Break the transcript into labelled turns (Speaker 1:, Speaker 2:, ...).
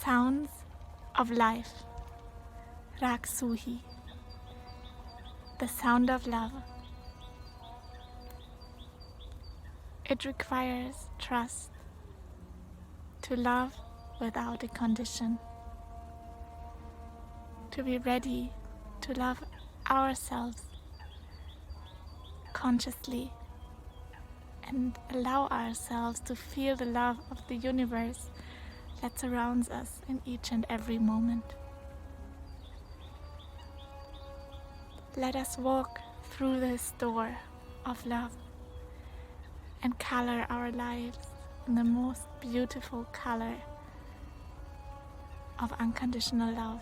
Speaker 1: Sounds of life. Raag Suhee. The sound of love. It requires trust to love without a condition, to be ready to love ourselves consciously and allow ourselves to feel the love of the universe that surrounds us in each and every moment. Let us walk through this door of love and color our lives in the most beautiful color of unconditional love.